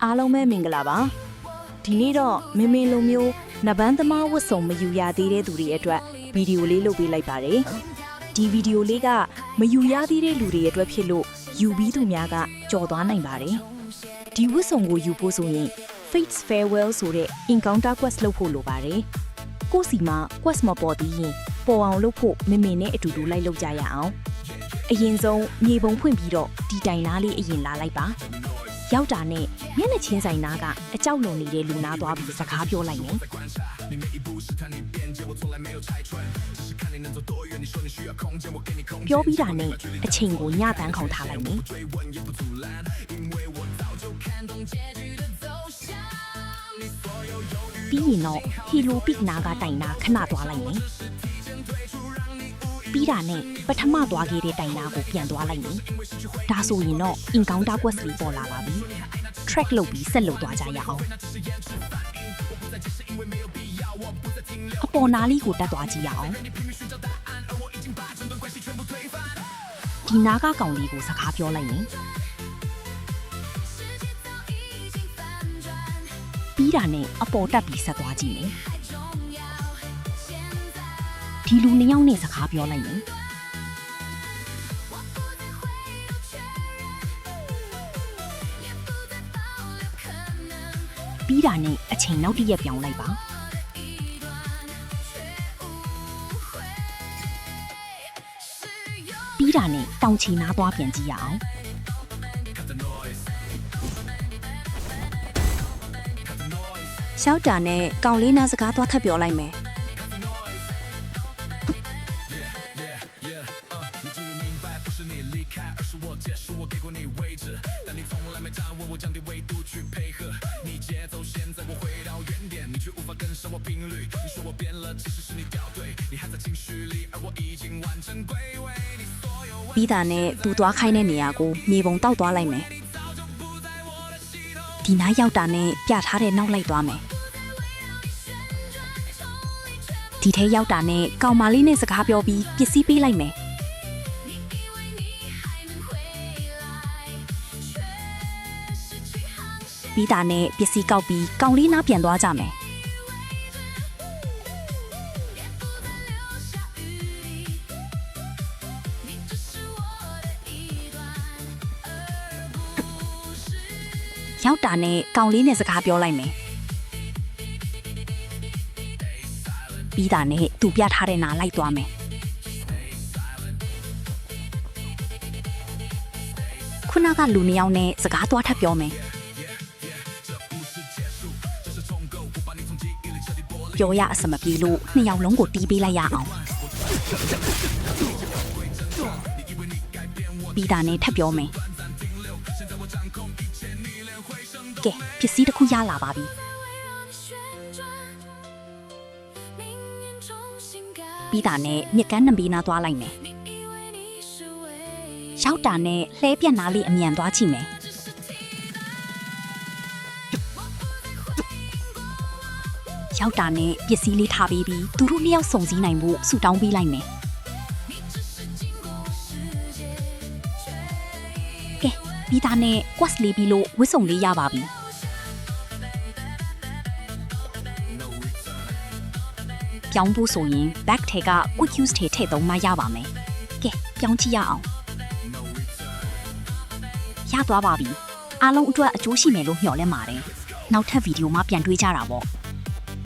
အားလုံးပဲမင်္ဂလာပါဒီနေ့တော့မင်းလိုမျိုးနဘန်းသမားဝတ်စုံမယူရသေးတဲ့သူတွေအတွက်ဗီဒီယိုလေးလုပ်ပေးလိုက်ပါတယ်ဒီဗီဒီယိုလေးကမယူရသေးတဲ့လူတွေအတွက်ဖြစ်လို့ယူပြီးသူများကကြော်သွားနိုင်ပါတယ်ဒီဝတ်စုံကိုယူဖို့ဆိုရင် Fates Farewell ဆိုတဲ့ Encounter Quest လုပ်ဖို့လိုပါတယ်ကိုစီမှာ Quest မပေါ်သေးရင်ပေါ်အောင်လုပ်ဖို့မမေနဲ့အတူတူလိုက်လုပ်ကြရအောင်အရင်ဆုံးမြေပုံဖွင့်ပြီးတော့ဒီတိုင်နားလေးအရင်လာလိုက်ပါရောက်တာနဲ့မျက်နှာချင်းဆိုင်နားကအကြောက်လွန်နေတဲ့လူနာသွားပြီးစကားပြောလိုက်မယ်ပြောပြီးတာနဲ့အချိန်ကိုညတန်းခေါင်ထားလိုက်မယ်ပြီးရင်တော့ဟီလိုပစ်နာကတိုင်နာခဏသွားလိုက်မယ်ပြီးတာနဲ့ပထမသွားခဲ့တဲ့တိုင်နာကိုပြန်သွားလိုက်မယ်ဒါဆိုရင်တော့ Encounter Quest လေးပေါ်လာပါပြီ track လုပ်ပြီးဆက်လုပ်သွားကြရအောင်အပေါ်နားလေးကိုတက်သွားကြည့်ရအောင်ဒီနားကကောင်လေးကိုစကားပြောလိုက်မယ်ပြီးတာနဲ့အပေါ်တက်ပြီးဆက်သွားကြည့်မယ်ဒီလူနှစ်ယောက်နဲ့စကားပြောလိုက်မယ်ပြီးတာနဲ့အချိန်နောက်တစ်ရက်ပြောင်းလိုက်ပါပြီးတာနဲ့တောင်ချီနားသွားပြန်ကြည့်ရအောင်ရှောက်တာနဲ့ကောင်လေးနားစကားသွားထပ်ပြောလိုက်မယ်ပြီးတာနဲ့သူသွားခိုင်းတဲ့နေရာကိုမြေပုံတောက်သွားလိုက်မယ်ဒီနားရောက်တာနဲ့ပြထားတဲ့နောက်လိုက်သွားမယ်ဒီထဲရောက်တာနဲ့ကောင်မလေးနဲ့စကားပြောပြီးပစ္စည်းပေးလိုက်မယ်ပြီးတာနဲ့ပစ္စည်းကောက်ပြီးကောင်လေးနားပြန်သွားကြမယ်ရောက်တာနဲ့ကောင်လေးနဲ့စကားပြောလိုက်မယ်ပြီးတာနဲ့သူပြထားတဲ့နားလိုက်သွားမယ်ခုနကလူနှစ်ယောက်နဲ့စကားသွားထပ်ပြောမယ်ပြောရအစမပြေလို့နှစ်ယောက်လုံးကိုတီးပေးလိုက်ရအောင်ပြီးတာနဲ့ထပ်ပြောမယ်ကဲပစ္စည်းတစ်ခုရလာပါပြီပြီးတာနဲ့မြက်ကန်းနှံပေးနာသွားလိုက်မယ်ရောက်တာနဲ့လှဲပြက်နာလေးအမြန်သွားကြည့်မယ်ရောက်တာနဲ့ပစ္စည်းလေးထားပေးပြီးသူတို့နှစ်ယောက်စုံစည်းနိုင်ဖို့ဆူတောင်းပေးလိုက်မယ်ကဲပြီးတာနဲ့ quest လေးပြီးလို့ဝစ်စုံလေးရပါပြီပြောင်းဖို့ဆိုရင် back ထဲက quick use ထဲထည့်သုံးမှရပါမယ်ကဲပြောင်းကြည့်ရအောင်ရသွားပါပြီအားလုံးအတွက်အကျိုးရှိမယ်လို့မျှော်လင့်ပါတယ်နောက်ထပ်ဗီဒီယိုမှာပြန်တွေ့ကြတာပေါ့